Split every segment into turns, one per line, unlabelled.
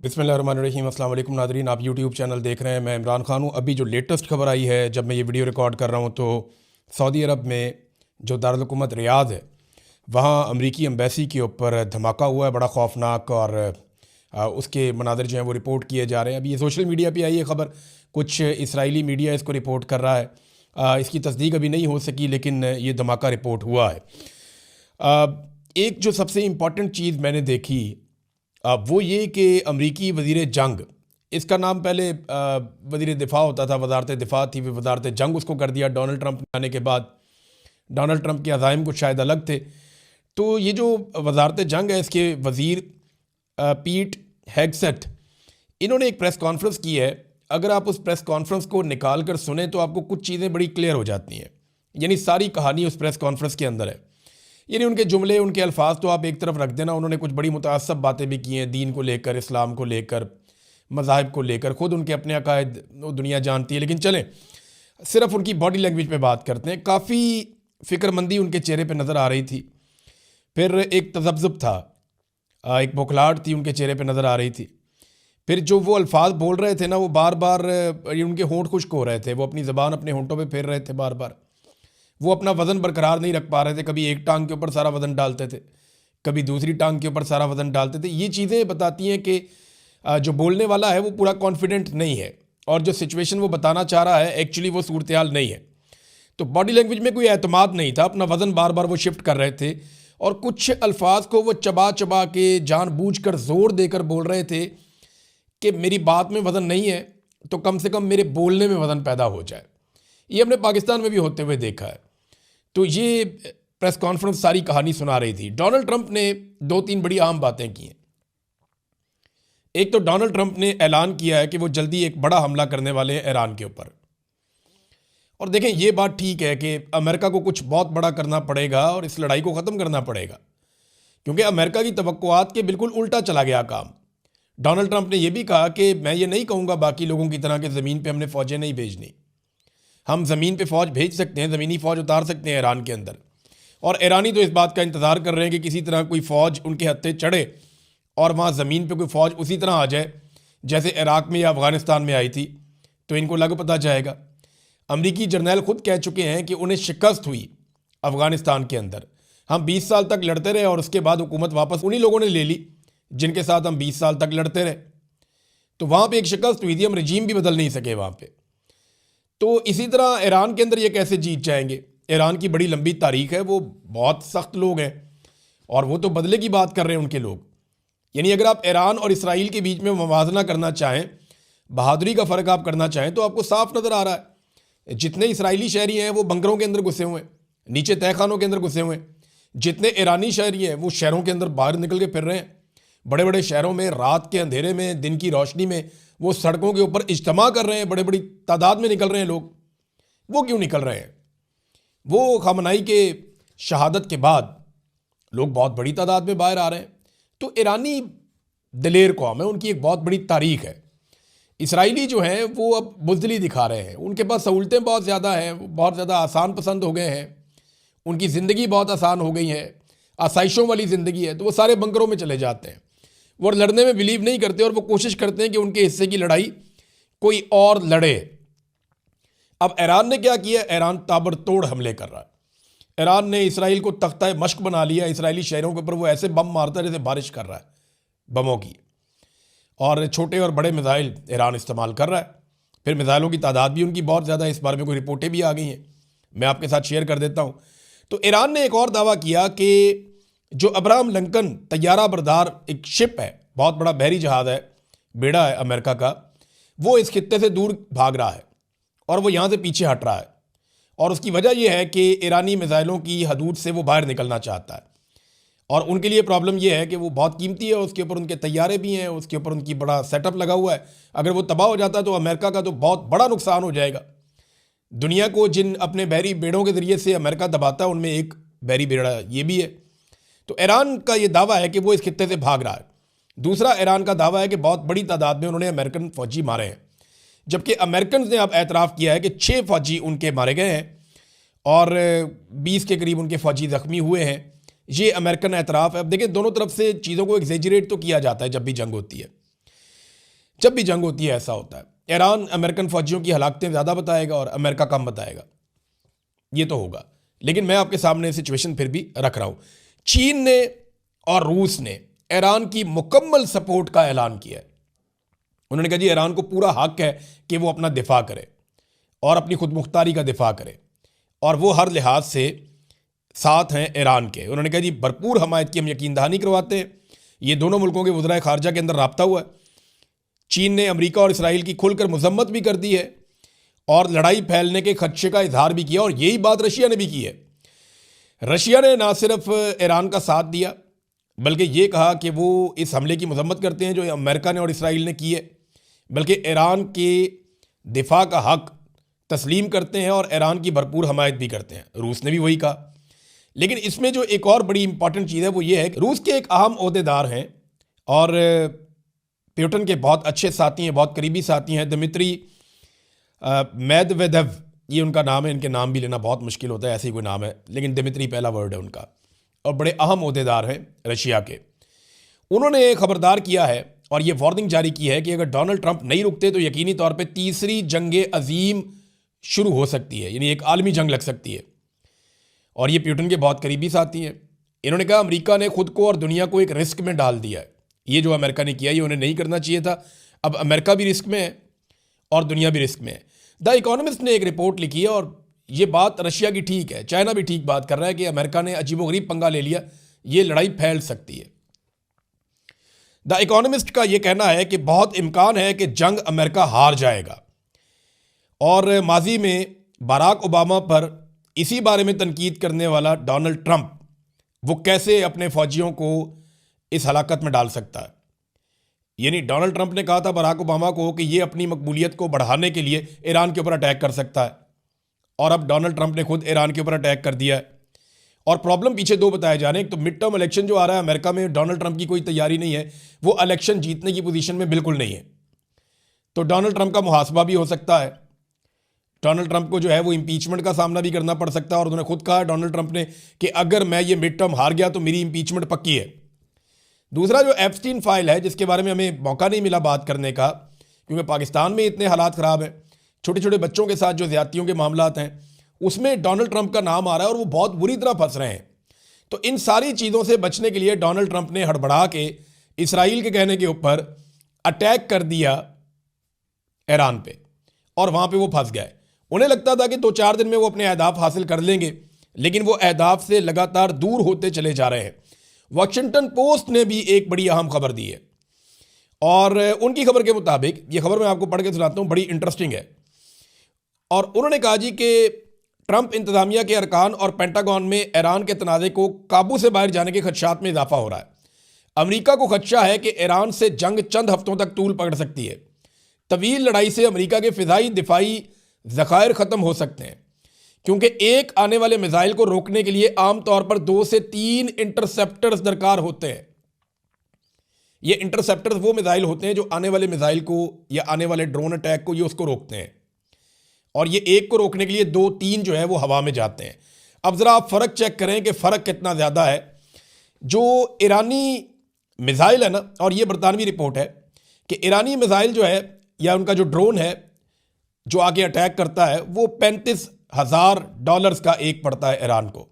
बिस्मिल्लाहिर्रहमानिर्रहीम। अस्सलाम वालेकुम नादरीन, आप यूट्यूब चैनल देख रहे हैं। मैं इमरान खान हूँ। अभी जो लेटेस्ट खबर आई है, जब मैं ये वीडियो रिकॉर्ड कर रहा हूँ, तो सऊदी अरब में जो दारुल हुकूमत रियाद है, वहाँ अमरीकी एम्बेसी के ऊपर धमाका हुआ है बड़ा खौफनाक, और उसके मनाज़र जो हैं वो रिपोर्ट किए जा रहे हैं। अभी ये सोशल मीडिया पे आई है खबर, कुछ इसराइली मीडिया इसको रिपोर्ट कर रहा है। इसकी तस्दीक अभी नहीं हो सकी, लेकिन ये धमाका रिपोर्ट हुआ है। एक जो सबसे इम्पॉर्टेंट चीज़ मैंने देखी वो ये कि अमरीकी वज़ीर जंग, इसका नाम पहले वज़ीर दिफ़ा होता था, वज़ारत दिफ़ा थी, फिर वज़ारत जंग उसको कर दिया डोनाल्ड ट्रंप आने के बाद। डोनाल्ड ट्रंप के अज़ाइम कुछ शायद अलग थे। तो ये जो वज़ारत जंग है, इसके वज़ीर पीट हेगसेट, इन्होंने एक प्रेस कॉन्फ्रेंस की है। अगर आप उस प्रेस कॉन्फ्रेंस को निकाल कर सुने तो आपको कुछ चीज़ें बड़ी क्लियर हो जाती हैं। यानी सारी कहानी उस प्रेस कॉन्फ्रेंस के अंदर है। यानी उनके जुमले, उनके अल्फाज तो आप एक तरफ रख देना, उन्होंने कुछ बड़ी मुतासब बातें भी की हैं दीन को लेकर, इस्लाम को लेकर, मज़ाहिब को लेकर। ख़ुद उनके अपने अकायद दुनिया जानती है, लेकिन चलें सिर्फ उनकी बॉडी लैंग्वेज पे बात करते हैं। काफ़ी फ़िक्रमंदी उनके चेहरे पे नज़र आ रही थी। फिर एक तज़ब्ज़ुब था, एक बौखलाहट थी उनके चेहरे पे नज़र आ रही थी। फिर जो वो अल्फाज बोल रहे थे ना, वो बार बार उनके होंठ खुश्क हो रहे थे, वो अपनी ज़बान अपने होंठों पे फेर रहे थे बार बार। वो अपना वज़न बरकरार नहीं रख पा रहे थे। कभी एक टांग के ऊपर सारा वज़न डालते थे, कभी दूसरी टांग के ऊपर सारा वज़न डालते थे। ये चीज़ें बताती हैं कि जो बोलने वाला है वो पूरा कॉन्फिडेंट नहीं है, और जो सिचुएशन वो बताना चाह रहा है एक्चुअली वो सूरत हाल नहीं है। तो बॉडी लैंग्वेज में कोई एतमाद नहीं था, अपना वज़न बार बार वो शिफ्ट कर रहे थे, और कुछ अल्फाज को वो चबा चबा के जानबूझकर ज़ोर देकर बोल रहे थे कि मेरी बात में वज़न नहीं है तो कम से कम मेरे बोलने में वज़न पैदा हो जाए। ये हमने पाकिस्तान में भी होते हुए देखा है। तो ये प्रेस कॉन्फ्रेंस सारी कहानी सुना रही थी। डोनाल्ड ट्रंप ने दो तीन बड़ी अहम बातें की हैं। एक तो डोनाल्ड ट्रंप ने ऐलान किया है कि वो जल्दी एक बड़ा हमला करने वाले हैं ईरान के ऊपर। और देखें, ये बात ठीक है कि अमेरिका को कुछ बहुत बड़ा करना पड़ेगा और इस लड़ाई को ख़त्म करना पड़ेगा, क्योंकि अमेरिका की तवक्कुआत के बिल्कुल उल्टा चला गया काम। डोनाल्ड ट्रंप ने यह भी कहा कि मैं ये नहीं कहूँगा बाकी लोगों की तरह कि ज़मीन पर हमने फ़ौजें नहीं भेजनी। हम ज़मीन पे फ़ौज भेज सकते हैं, ज़मीनी फ़ौज उतार सकते हैं ईरान के अंदर। और ईरानी तो इस बात का इंतज़ार कर रहे हैं कि किसी तरह कोई फ़ौज उनके हत्थे चढ़े और वहाँ ज़मीन पे कोई फ़ौज उसी तरह आ जाए जैसे इराक़ में या अफ़गानिस्तान में आई थी, तो इनको लग पता जाएगा। अमरीकी जर्नैल ख़ुद कह चुके हैं कि उन्हें शिकस्त हुई अफ़गानिस्तान के अंदर। हम 20 साल तक लड़ते रहे और उसके बाद हुकूमत वापस उन्हीं लोगों ने ले ली जिनके साथ हम 20 साल तक लड़ते रहे। तो वहाँ पर एक शिकस्त हुई थी, हम रजीम भी बदल नहीं सके वहाँ पर। तो इसी तरह ईरान के अंदर ये कैसे जीत जाएंगे? ईरान की बड़ी लंबी तारीख है, वो बहुत सख्त लोग हैं, और वो तो बदले की बात कर रहे हैं उनके लोग। यानी अगर आप ईरान और इसराइल के बीच में मुवाजना करना चाहें, बहादुरी का फ़र्क आप करना चाहें, तो आपको साफ नज़र आ रहा है जितने इसराइली शहरी हैं वो बंकरों के अंदर घुसे हुए हैं, नीचे तहखानों के अंदर घुसे हुए हैं। जितने ईरानी शहरी हैं वो शहरों के अंदर बाहर निकल के फिर रहे हैं। बड़े बड़े शहरों में रात के अंधेरे में, दिन की रोशनी में वो सड़कों के ऊपर इज्तिमा कर रहे हैं, बड़े बड़ी तादाद में निकल रहे हैं लोग। वो क्यों निकल रहे हैं? वो ख़ामनाई के शहादत के बाद लोग बहुत बड़ी तादाद में बाहर आ रहे हैं। तो ईरानी दिलेर कौम है, उनकी एक बहुत बड़ी तारीख है। इसराइली जो हैं वो अब बुज़दिली दिखा रहे हैं, उनके पास सहूलतें बहुत ज़्यादा हैं, वो बहुत ज़्यादा आसान पसंद हो गए हैं, उनकी ज़िंदगी बहुत आसान हो गई है, आसाइशों वाली ज़िंदगी है। तो वो सारे बंकरों में चले जाते हैं, वो लड़ने में बिलीव नहीं करते, और वो कोशिश करते हैं कि उनके हिस्से की लड़ाई कोई और लड़े। अब ईरान ने क्या किया? ईरान ताबड़तोड़ हमले कर रहा है। ईरान ने इसराइल को तख्ता मश्क बना लिया। इसराइली शहरों के ऊपर वो ऐसे बम मारता है जैसे बारिश कर रहा है बमों की, और छोटे और बड़े मिसाइल ईरान इस्तेमाल कर रहा है। फिर मिसाइलों की तादाद भी उनकी बहुत ज़्यादा है, इस बारे में कोई रिपोर्टें भी आ गई हैं, मैं आपके साथ शेयर कर देता हूँ। तो ईरान ने एक और दावा किया कि जो अब्राहम लिंकन तैयारा बरदार एक शिप है, बहुत बड़ा बहरी जहाज़ है, बेड़ा है अमेरिका का, वो इस खित्ते से दूर भाग रहा है और वो यहाँ से पीछे हट रहा है। और उसकी वजह यह है कि ईरानी मिसाइलों की हदूद से वो बाहर निकलना चाहता है, और उनके लिए प्रॉब्लम यह है कि वो बहुत कीमती है, उसके ऊपर उनके तैयारे भी हैं, उसके ऊपर उनकी बड़ा सेटअप लगा हुआ है। अगर वो तबाह हो जाता है तो अमेरिका का तो बहुत बड़ा नुकसान हो जाएगा। दुनिया को जिन अपने बहरी बेड़ों के ज़रिए से अमेरिका दबाता है, उनमें एक बहरी बेड़ा ये भी है। तो ईरान का ये दावा है कि वो इस खित्ते से भाग रहा है। दूसरा, ईरान का दावा है कि बहुत बड़ी तादाद में उन्होंने अमेरिकन फ़ौजी मारे हैं, जबकि अमेरिकन ने अब एतराफ़ किया है कि 6 फ़ौजी उनके मारे गए हैं और 20 के करीब उनके फ़ौजी ज़ख्मी हुए हैं। ये अमेरिकन एतराफ़ है। अब देखिए, दोनों तरफ से चीज़ों को एग्जेजरेट तो किया जाता है जब भी जंग होती है। जब भी जंग होती है ऐसा होता है। ईरान अमेरिकन फौजियों की हलाकतें ज़्यादा बताएगा और अमेरिका कम बताएगा, ये तो होगा। लेकिन मैं आपके सामने सिचुएशन फिर भी रख रहा हूँ। चीन ने और रूस ने ईरान की मुकम्मल सपोर्ट का ऐलान किया है। उन्होंने कहा जी ईरान को पूरा हक है कि वो अपना दिफा करे और अपनी खुद मुख्तारी का दिफा करे, और वो हर लिहाज से साथ हैं ईरान के। उन्होंने कहा जी भरपूर हमायत की हम यकीन दहानी करवाते हैं। ये दोनों मुल्कों के वज़राए खारजा के अंदर राब्ता हुआ है। चीन ने अमेरिका और इसराइल की खुलकर मजम्मत भी कर दी है और लड़ाई फैलने के खदशे का इजहार भी किया, और यही बात रशिया ने भी की है। रशिया ने ना सिर्फ ईरान का साथ दिया बल्कि ये कहा कि वो इस हमले की मजम्मत करते हैं जो अमेरिका ने और इसराइल ने की है, बल्कि ईरान के दिफा का हक तस्लीम करते हैं और ईरान की भरपूर हमायत भी करते हैं। रूस ने भी वही कहा। लेकिन इसमें जो एक और बड़ी इंपॉर्टेंट चीज़ है वो ये है कि रूस के एक अहम ओहदेदार हैं और प्यूटन के बहुत अच्छे साथी हैं, बहुत करीबी साथी हैं, दिमित्री मेदवेदेव, ये उनका नाम है। इनके नाम भी लेना बहुत मुश्किल होता है, ऐसे ही कोई नाम है, लेकिन दिमित्री पहला वर्ड है उनका, और बड़े अहम ओहदेदार हैं रशिया के। उन्होंने खबरदार किया है और ये वार्निंग जारी की है कि अगर डोनाल्ड ट्रंप नहीं रुकते तो यकीनी तौर पे तीसरी जंग अजीम शुरू हो सकती है, यानी एक आलमी जंग लग सकती है। और ये प्यूटन के बहुत करीबी साथी हैं। इन्होंने कहा अमेरिका ने खुद को और दुनिया को एक रिस्क में डाल दिया है। ये जो अमेरिका ने किया ये उन्हें नहीं करना चाहिए था। अब अमेरिका भी रिस्क में है और दुनिया भी रिस्क में है। द इकोनॉमिस्ट ने एक रिपोर्ट लिखी है और ये बात रशिया की ठीक है, चाइना भी ठीक बात कर रहा है कि अमेरिका ने अजीबोगरीब पंगा ले लिया, ये लड़ाई फैल सकती है। द इकोनॉमिस्ट का ये कहना है कि बहुत इम्कान है कि जंग अमेरिका हार जाएगा, और माजी में बराक ओबामा पर इसी बारे में तनकीद करने वाला डोनाल्ड ट्रंप वो कैसे अपने फौजियों को इस हलाकत में डाल सकता है। यानी डोनाल्ड ट्रंप ने कहा था बराक ओबामा को कि ये अपनी मकबूलियत को बढ़ाने के लिए ईरान के ऊपर अटैक कर सकता है, और अब डोनाल्ड ट्रंप ने खुद ईरान के ऊपर अटैक कर दिया है। और प्रॉब्लम पीछे दो बताए जा रहे हैं। एक तो मिड टर्म इलेक्शन जो आ रहा है अमेरिका में, डोनाल्ड ट्रंप की कोई तैयारी नहीं है, वो इलेक्शन जीतने की पोजीशन में बिल्कुल नहीं है, तो डोनाल्ड ट्रंप का मुहासबा भी हो सकता है। डोनाल्ड ट्रंप को जो है वो इम्पीचमेंट का सामना भी करना पड़ सकता है, और उन्होंने खुद कहा डोनाल्ड ट्रंप ने कि अगर मैं ये मिड टर्म हार गया तो मेरी इम्पीचमेंट पक्की है। दूसरा जो एप्स्टीन फाइल है, जिसके बारे में हमें मौका नहीं मिला बात करने का क्योंकि पाकिस्तान में इतने हालात ख़राब हैं, छोटे छोटे बच्चों के साथ जो ज़्यादतियों के मामलात हैं उसमें डोनाल्ड ट्रंप का नाम आ रहा है और वो बहुत बुरी तरह फंस रहे हैं। तो इन सारी चीज़ों से बचने के लिए डोनाल्ड ट्रंप ने हड़बड़ा के इसराइल के कहने के ऊपर अटैक कर दिया ईरान पे, और वहाँ पे वो फंस गए। उन्हें लगता था कि 2-4 दिन में वो अपने अहदाफ हासिल कर लेंगे, लेकिन वो अहदाफ से लगातार दूर होते चले जा रहे हैं। वॉशिंगटन पोस्ट ने भी एक बड़ी अहम खबर दी है, और उनकी खबर के मुताबिक, ये खबर मैं आपको पढ़ के सुनाता हूँ, बड़ी इंटरेस्टिंग है। और उन्होंने कहा जी कि ट्रंप इंतजामिया के अरकान और पेंटागन में ईरान के तनाज़े को काबू से बाहर जाने के खदशात में इजाफा हो रहा है। अमेरिका को खदशा है कि ईरान से जंग चंद हफ्तों तक तूल पकड़ सकती है। तवील लड़ाई से अमेरिका के फ़िज़ाई दिफाई ज़खायर ख़त्म हो सकते हैं, क्योंकि एक आने वाले मिसाइल को रोकने के लिए आमतौर पर 2 से 3 इंटरसेप्टर्स दरकार होते हैं। ये इंटरसेप्टर्स वो मिसाइल होते हैं जो आने वाले मिसाइल को या आने वाले ड्रोन अटैक को ये उसको रोकते हैं, और ये एक को रोकने के लिए 2-3 जो है वो हवा में जाते हैं। अब ज़रा आप फ़र्क चेक करें कि फ़र्क कितना ज़्यादा है। जो ईरानी मिसाइल है ना, और ये बरतानवी रिपोर्ट है कि ईरानी मिसाइल जो है या उनका जो ड्रोन है जो आगे अटैक करता है वो $35,000 का एक पड़ता है ईरान को,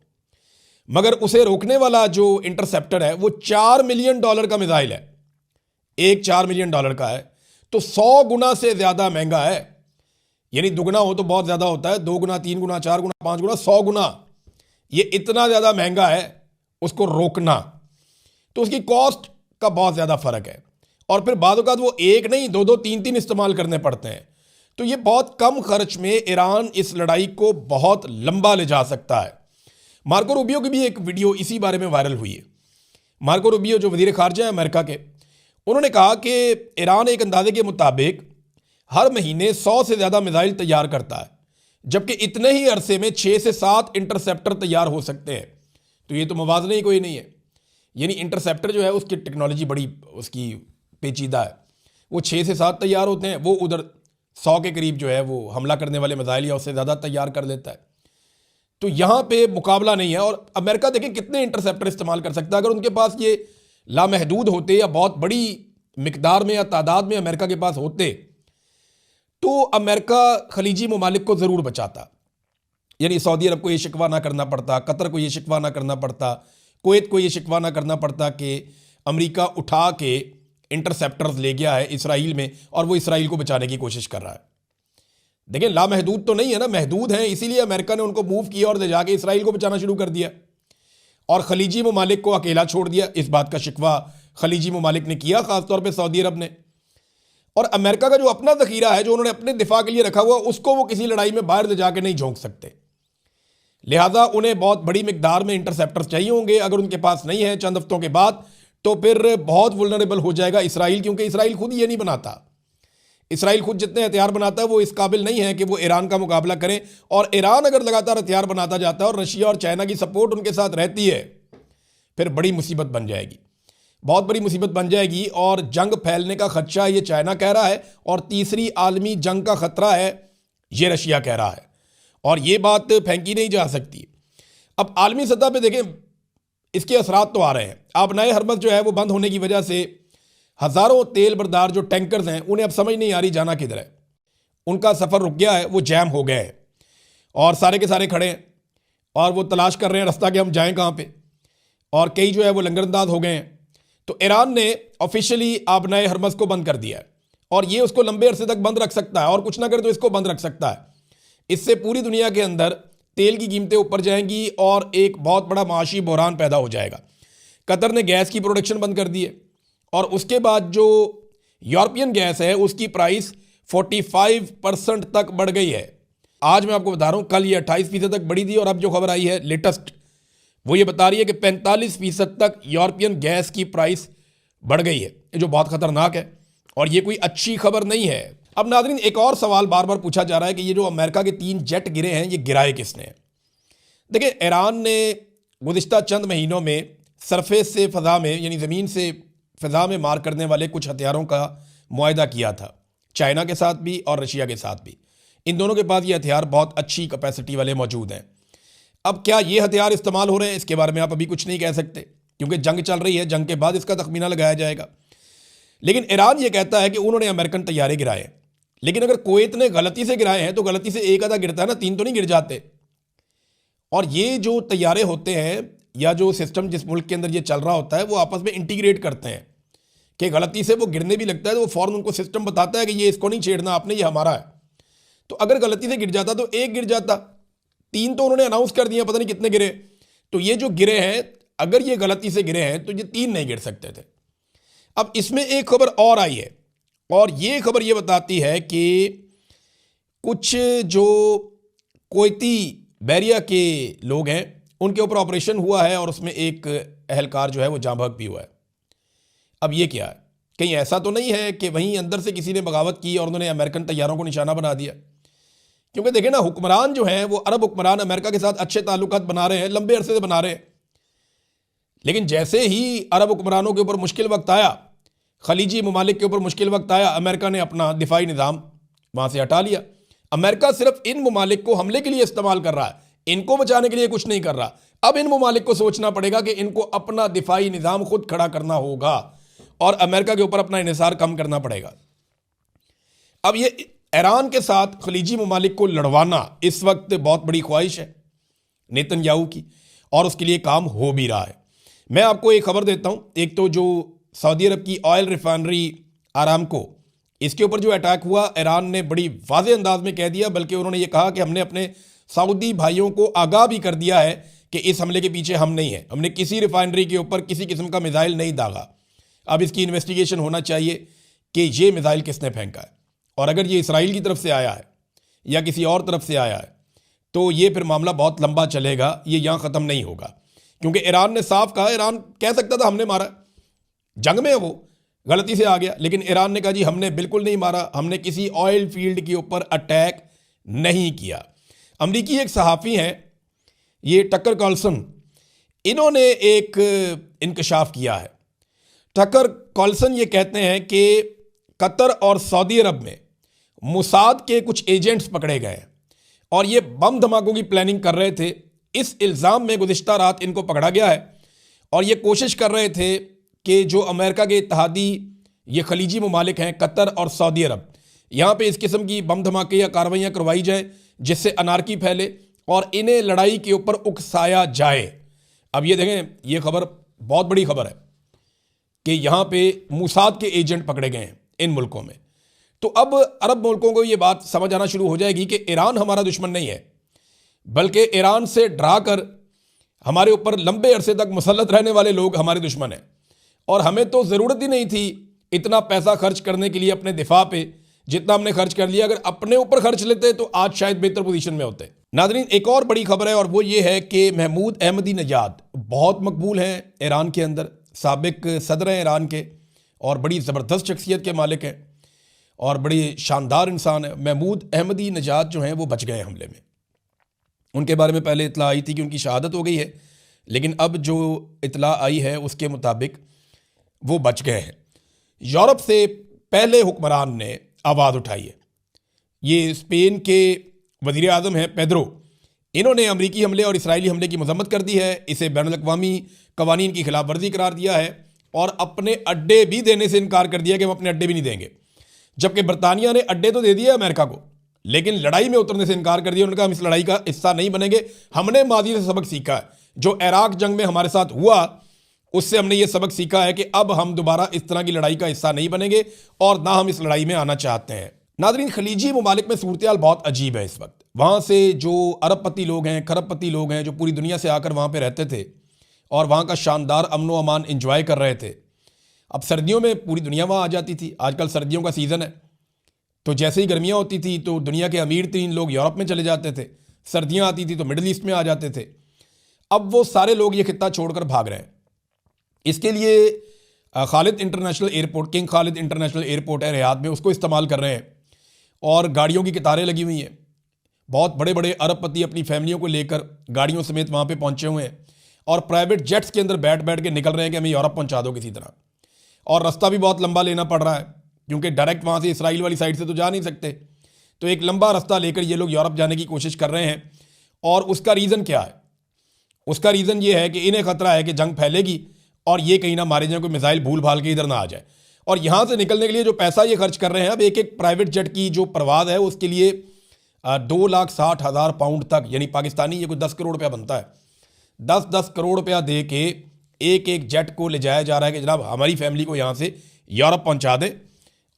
मगर उसे रोकने वाला जो इंटरसेप्टर है वो $4 मिलियन का मिसाइल है। एक $4 मिलियन का है, तो 100 गुना से ज़्यादा महंगा है। यानी दुगना हो तो बहुत ज़्यादा होता है, 2 गुना, 3 गुना, 4 गुना, 5 गुना, 100 गुना, ये इतना ज़्यादा महंगा है उसको रोकना। तो उसकी कॉस्ट का बहुत ज़्यादा फ़र्क है, और फिर बाद औक़ात वो एक नहीं 2-2, 3-3 इस्तेमाल करने पड़ते हैं। तो ये बहुत कम खर्च में ईरान इस लड़ाई को बहुत लंबा ले जा सकता है। मार्को रूबियो की भी एक वीडियो इसी बारे में वायरल हुई है। मार्को रूबियो जो वज़ीर ख़ारजा है अमेरिका के, उन्होंने कहा कि ईरान एक अंदाजे के मुताबिक हर महीने 100 से ज़्यादा मिसाइल तैयार करता है, जबकि इतने ही अरसे में 6 से 7 इंटरसेप्टर तैयार हो सकते हैं। तो ये तो मुवाज़ना ही कोई नहीं है। यानी इंटरसेप्टर जो है उसकी टेक्नोलॉजी बड़ी उसकी पेचीदा है। वो 6 से 7 तैयार होते हैं, वो उधर 100 के करीब जो है वो हमला करने वाले मिसाइल या उससे ज़्यादा तैयार कर लेता है। तो यहाँ पे मुकाबला नहीं है। और अमेरिका देखें कितने इंटरसेप्टर इस्तेमाल कर सकता है। अगर उनके पास ये लामहदूद होते या बहुत बड़ी मिकदार में या तादाद में अमेरिका के पास होते तो अमेरिका खलीजी ममालिक को ज़रूर बचाता। यानी सऊदी अरब को ये शिकवा ना करना पड़ता, कतर को ये शिकवा ना करना पड़ता, कुवैत को ये शिकवा ना करना पड़ता कि अमेरिका उठा के इंटरसेप्टर्स ले गया है इसराइल में और वो इसराइल को बचाने की कोशिश कर रहा है। देखिए, लामहदूद तो नहीं है ना, महदूद हैं, इसीलिए अमेरिका ने उनको मूव किया और ले जाके इसराइल को बचाना शुरू कर दिया और खलीजी ममालिक को अकेला छोड़ दिया। इस बात का शिकवा खलीजी ममालिक ने किया, ख़ासतौर पर सऊदी अरब ने। और अमेरिका का जो अपना ज़ख़ीरा है, जो उन्होंने अपने दिफा के लिए रखा हुआ, उसको वो किसी लड़ाई में बाहर ले जाके नहीं झोंक सकते। लिहाजा उन्हें बहुत बड़ी मिकदार में इंटरसेप्टर्स चाहिए होंगे। अगर उनके पास नहीं है चंद हफ्तों के बाद, तो फिर बहुत वुल्नरेबल हो जाएगा इसराइल, क्योंकि इसराइल खुद ये नहीं बनाता। इसराइल खुद जितने हथियार बनाता है वो इस काबिल नहीं है कि वो ईरान का मुकाबला करें। और ईरान अगर लगातार हथियार बनाता जाता है और रशिया और चाइना की सपोर्ट उनके साथ रहती है, फिर बड़ी मुसीबत बन जाएगी, बहुत बड़ी मुसीबत बन जाएगी। और जंग फैलने का खदशा ये चाइना कह रहा है और तीसरी आलमी जंग का खतरा है ये रशिया कह रहा है, और ये बात फेंकी नहीं जा सकती। अब आलमी सतह पे देखें, इसके असरात तो आ रहे हैं। अब नए हरमज जो है वो बंद होने की वजह से हज़ारों तेल बरदार जो टैंकर्स हैं, उन्हें अब समझ नहीं आ रही जाना किधर है। उनका सफ़र रुक गया है, वो जैम हो गए हैं और सारे के सारे खड़े हैं और वो तलाश कर रहे हैं रास्ता कि हम जाएं कहाँ पे। और कई जो है वो लंगरअंदाज हो गए हैं। तो ईरान ने ऑफिशियली अब नए हरमज को बंद कर दिया है और ये उसको लंबे अरसे तक बंद रख सकता है, और कुछ ना करे तो इसको बंद रख सकता है। इससे पूरी दुनिया के अंदर तेल की कीमतें ऊपर जाएंगी और एक बहुत बड़ा माशी बहरान पैदा हो जाएगा। कतर ने गैस की प्रोडक्शन बंद कर दी है और उसके बाद जो यूरोपियन गैस है उसकी प्राइस 45% तक बढ़ गई है। आज मैं आपको बता रहा हूँ, कल ये 28% तक बढ़ी थी और अब जो खबर आई है लेटेस्ट, वो ये बता रही है कि 45% तक यूरोपियन गैस की प्राइस बढ़ गई है, जो बहुत खतरनाक है और ये कोई अच्छी खबर नहीं है। अब नाज़रीन, एक और सवाल बार बार पूछा जा रहा है कि ये जो अमेरिका के 3 जेट गिरे हैं, ये गिराए किसने? देखिए, ईरान ने गुज़िश्ता चंद महीनों में सरफेस से फ़ज़ा में, यानी ज़मीन से फ़ज़ा में मार करने वाले कुछ हथियारों का मुआहदा किया था, चाइना के साथ भी और रशिया के साथ भी। इन दोनों के पास ये हथियार बहुत अच्छी कैपेसिटी वाले मौजूद हैं। अब क्या ये हथियार इस्तेमाल हो रहे हैं, इसके बारे में आप अभी कुछ नहीं कह सकते, क्योंकि जंग चल रही है, जंग के बाद इसका तखमीना लगाया जाएगा। लेकिन ईरान ये कहता है कि उन्होंने अमेरिकन तैयारे गिराए, लेकिन अगर कुवैत ने गलती से गिराए हैं तो गलती से एक आधा गिरता है ना, 3 तो नहीं गिर जाते। और ये जो तैयारे होते हैं या जो सिस्टम जिस मुल्क के अंदर ये चल रहा होता है, वो आपस में इंटीग्रेट करते हैं कि गलती से वो गिरने भी लगता है तो वो फ़ौरन उनको सिस्टम बताता है कि ये इसको नहीं छेड़ना आपने, ये हमारा है। तो अगर गलती से गिर जाता तो एक गिर जाता, 3 तो उन्होंने अनाउंस कर दिया, पता नहीं कितने गिरे। तो ये जो गिरे हैं, अगर ये गलती से गिरे हैं तो ये 3 नहीं गिर सकते थे। अब इसमें एक खबर और आई है और ये खबर ये बताती है कि कुछ जो कुवैती बहरिया के लोग हैं उनके ऊपर ऑपरेशन हुआ है और उसमें एक अहलकार जो है वो जाँ बहक भी हुआ है। अब ये क्या है, कहीं ऐसा तो नहीं है कि वहीं अंदर से किसी ने बगावत की और उन्होंने अमेरिकन तैयारों को निशाना बना दिया? क्योंकि देखें ना, हुक्मरान जो हैं वो अरब हुक्मरान अमेरिका के साथ अच्छे ताल्लुकात बना रहे हैं, लंबे अरसे से बना रहे हैं। लेकिन जैसे ही अरब हुक्मरानों के ऊपर मुश्किल वक्त आया, खलीजी ममालिक के ऊपर मुश्किल वक्त आया, अमेरिका ने अपना दिफाई निज़ाम वहाँ से हटा लिया। अमेरिका सिर्फ इन ममालिक को हमले के लिए इस्तेमाल कर रहा है, इनको बचाने के लिए कुछ नहीं कर रहा। अब इन ममालिक को सोचना पड़ेगा कि इनको अपना दिफाई निज़ाम खुद खड़ा करना होगा और अमेरिका के ऊपर अपना इन्हिसार कम करना पड़ेगा। अब ये ईरान के साथ खलीजी ममालिक को लड़वाना इस वक्त बहुत बड़ी ख्वाहिश है नेतन्याहू की और उसके लिए काम हो भी रहा है। मैं आपको एक खबर देता हूँ। एक तो जो सऊदी अरब की ऑयल रिफाइनरी आरामको, इसके ऊपर जो अटैक हुआ, ईरान ने बड़ी वाज़ेह अंदाज में कह दिया, बल्कि उन्होंने ये कहा कि हमने अपने सऊदी भाइयों को आगाह भी कर दिया है कि इस हमले के पीछे हम नहीं हैं, हमने किसी रिफाइनरी के ऊपर किसी किस्म का मिसाइल नहीं दागा। अब इसकी इन्वेस्टिगेशन होना चाहिए कि ये मिसाइल किसने फेंका है, और अगर ये इसराइल की तरफ से आया है या किसी और तरफ से आया है तो ये फिर मामला बहुत लंबा चलेगा, ये यहाँ ख़त्म नहीं होगा। क्योंकि ईरान ने साफ कहा, ईरान कह सकता था हमने मारा, जंग में वो गलती से आ गया, लेकिन ईरान ने कहा जी हमने बिल्कुल नहीं मारा, हमने किसी ऑयल फील्ड के ऊपर अटैक नहीं किया। अमरीकी एक सहाफ़ी हैं, ये टकर कार्लसन, इन्होंने एक इंकशाफ किया है। टकर कार्लसन ये कहते हैं कि कतर और सऊदी अरब में मुसाद के कुछ एजेंट्स पकड़े गए और ये बम धमाकों की प्लानिंग कर रहे थे। इस इल्ज़ाम में गुज़िश्ता रात इनको पकड़ा गया है और ये कोशिश कर रहे थे कि जो अमेरिका के इत्तेहादी ये खलीजी ममालिक हैं, कतर और सऊदी अरब। यहाँ पे इस किस्म की बम धमाके या कार्रवाइयाँ करवाई जाए जिससे अनारकी फैले और इन्हें लड़ाई के ऊपर उकसाया जाए। अब ये देखें, ये खबर बहुत बड़ी खबर है कि यहाँ पे मूसाद के एजेंट पकड़े गए हैं इन मुल्कों में। तो अब अरब मुल्कों को ये बात समझ आना शुरू हो जाएगी कि ईरान हमारा दुश्मन नहीं है, बल्कि ईरान से डरा कर हमारे ऊपर लंबे अरसे तक मुसल्लत रहने वाले लोग हमारे दुश्मन हैं। और हमें तो ज़रूरत ही नहीं थी इतना पैसा खर्च करने के लिए अपने दिफा पे, जितना हमने खर्च कर लिया। अगर अपने ऊपर खर्च लेते तो आज शायद बेहतर पोजीशन में होते। नाज़रीन, एक और बड़ी खबर है और वो ये है कि महमूद अहमदीनजाद बहुत मकबूल हैं ईरान के अंदर, साबिक सदर हैं ईरान के और बड़ी ज़बरदस्त शख्सियत के मालिक हैं और बड़ी शानदार इंसान है। महमूद अहमदीनजाद जो हैं वो बच गए हमले में। उनके बारे में पहले इतला आई थी कि उनकी शहादत हो गई है, लेकिन अब जो इतला आई है उसके मुताबिक वो बच गए हैं। यूरोप से पहले हुक्मरान ने आवाज़ उठाई है, ये स्पेन के वज़ीर आज़म हैं पेड्रो। इन्होंने अमरीकी हमले और इसराइली हमले की मजम्मत कर दी है, इसे बैनुल-अक़वामी कवानीन की खिलाफ वर्जी करार दिया है और अपने अड्डे भी देने से इनकार कर दिया कि हम अपने अड्डे भी नहीं देंगे। जबकि बरतानिया ने अड्डे तो दे दिए अमेरिका को, लेकिन लड़ाई में उतरने से इनकार कर दिया। उन्होंने कहा हम इस लड़ाई का हिस्सा नहीं बनेंगे। हमने माजी से सबक सीखा है, जो इराक जंग में हमारे साथ हुआ उससे हमने ये सबक सीखा है कि अब हम दोबारा इस तरह की लड़ाई का हिस्सा नहीं बनेंगे और ना हम इस लड़ाई में आना चाहते हैं। नाज़रीन, खलीजी ममालिक में सूरत हाल बहुत अजीब है इस वक्त। वहाँ से जो अरबपति लोग हैं, खरबपति लोग हैं, जो पूरी दुनिया से आकर वहाँ पर रहते थे और वहाँ का शानदार अमन व अमान इंजॉय कर रहे थे, अब सर्दियों में पूरी दुनिया वहाँ आ जाती थी। आजकल सर्दियों का सीज़न है, तो जैसे ही गर्मियाँ होती थी तो दुनिया के अमीर तरीन लोग यूरोप में चले जाते थे, सर्दियाँ आती थी तो मिडल ईस्ट में आ जाते थे। अब वो सारे लोग ये खित्ता छोड़कर भाग रहे हैं। इसके लिए Khalid international airport, king Khalid international airport है रियाद में, उसको इस्तेमाल कर रहे हैं और गाड़ियों की कतारें लगी हुई हैं। बहुत बड़े बड़े अरबपति अपनी फैमिलियों को लेकर गाड़ियों समेत वहाँ पे पहुँचे हुए हैं और प्राइवेट जेट्स के अंदर बैठ बैठ के निकल रहे हैं कि हमें यूरोप पहुँचा दो किसी तरह। और रास्ता भी बहुत लंबा लेना पड़ रहा है क्योंकि डायरेक्ट वहाँ से इसराइल वाली साइड से तो जा नहीं सकते, तो एक लंबा रास्ता लेकर ये लोग यूरोप जाने की कोशिश कर रहे हैं। और उसका रीज़न क्या है? उसका रीज़न ये है कि इन्हें ख़तरा है कि जंग फैलेगी और ये कहीं ना मारे जाए, कोई मिसाइल भूल भाल के इधर ना आ जाए। और यहाँ से निकलने के लिए जो पैसा ये खर्च कर रहे हैं, अब एक एक प्राइवेट जेट की जो परवाज़ है उसके लिए 2,60,000 पाउंड तक, यानी पाकिस्तानी ये कोई 10 करोड़ रुपया बनता है, 10-10 करोड़ रुपया दे के एक एक जेट को ले जाया जा रहा है कि जनाब हमारी फैमिली को यहाँ से यूरोप पहुँचा दें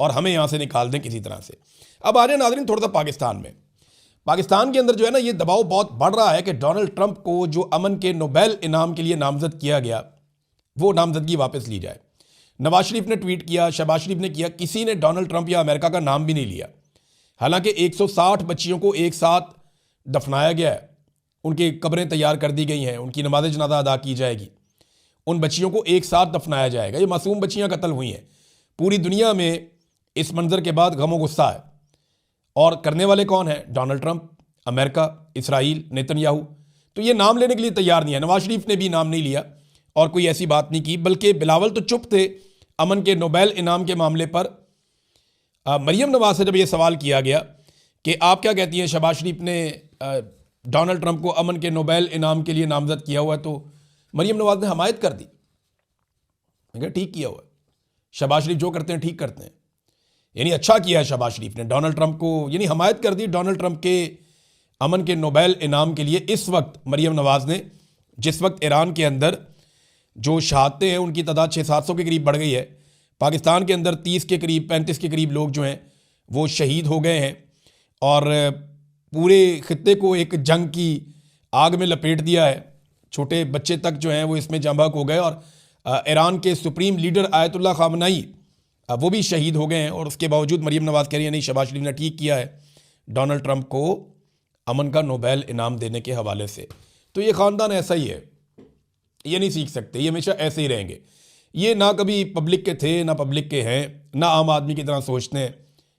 और हमें यहाँ से निकाल दें किसी तरह से। अब आ जाए नाज़रीन थोड़ा सा पाकिस्तान में। पाकिस्तान के अंदर जो है ना, ये दबाव बहुत बढ़ रहा है कि डोनाल्ड ट्रंप को जो अमन के नोबेल इनाम के लिए नामजद किया गया, वो नामजदगी वापस ली जाए। नवाज शरीफ ने ट्वीट किया, शहबाज शरीफ ने किया, किसी ने डोनाल्ड ट्रंप या अमेरिका का नाम भी नहीं लिया। हालांकि 160 बच्चियों को एक साथ दफनाया गया है, उनकी कब्रें तैयार कर दी गई हैं, उनकी नमाज जनाजा अदा की जाएगी, उन बच्चियों को एक साथ दफनाया जाएगा। ये मासूम बच्चियाँ कत्ल हुई हैं। पूरी दुनिया में इस मंजर के बाद गम गुस्सा है और करने वाले कौन हैं? Donald Trump, America, Israel, Netanyahu. तो ये नाम लेने के लिए तैयार नहीं है। नवाज शरीफ ने भी नाम नहीं लिया और कोई ऐसी बात नहीं की, बल्कि बिलावल तो चुप थे अमन के नोबेल इनाम के मामले पर। मरियम नवाज से जब ये सवाल किया गया कि आप क्या कहती हैं, शहबाज शरीफ ने डोनाल्ड ट्रंप को अमन के नोबेल इनाम के लिए नामजद किया हुआ है, तो मरियम नवाज ने हमायत कर दी। मैं कहा ठीक किया हुआ है, शहबाज शरीफ जो करते हैं ठीक करते हैं, यानी अच्छा किया है शहबाज शरीफ ने डोनाल्ड ट्रंप को, यानी हमायत कर दी डोनाल्ड ट्रंप के अमन के नोबेल इनाम के लिए। इस वक्त मरियम नवाज ने, जिस वक्त ईरान के अंदर जो शहादतें हैं उनकी तादाद 600-700 के करीब बढ़ गई है, पाकिस्तान के अंदर 30 के करीब, 35 के करीब लोग जो हैं वो शहीद हो गए हैं और पूरे खित्ते को एक जंग की आग में लपेट दिया है। छोटे बच्चे तक जो हैं वो इसमें जंबक हो गए और ईरान के सुप्रीम लीडर आयतुल्लाह खामनाई वो भी शहीद हो गए हैं। और उसके बावजूद मरियम नवाज कह रही है नहीं, शहबाज शरीफ ने ठीक किया है डोनाल्ड ट्रंप को अमन का नोबेल इनाम देने के हवाले से। तो ये ख़ानदान ऐसा ही है, ये नहीं सीख सकते, ये हमेशा ऐसे ही रहेंगे। ये ना कभी पब्लिक के थे ना पब्लिक के हैं, ना आम आदमी की तरह सोचते हैं,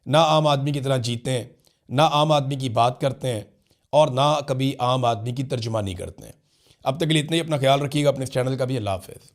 ना आम आदमी की तरह जीते हैं, ना आम आदमी की बात करते हैं और ना कभी आम आदमी की तर्जुमानी करते हैं। अब तक के लिए इतना ही। अपना ख्याल रखिएगा, अपने इस चैनल का भी। अल्लाह हाफ़िज़।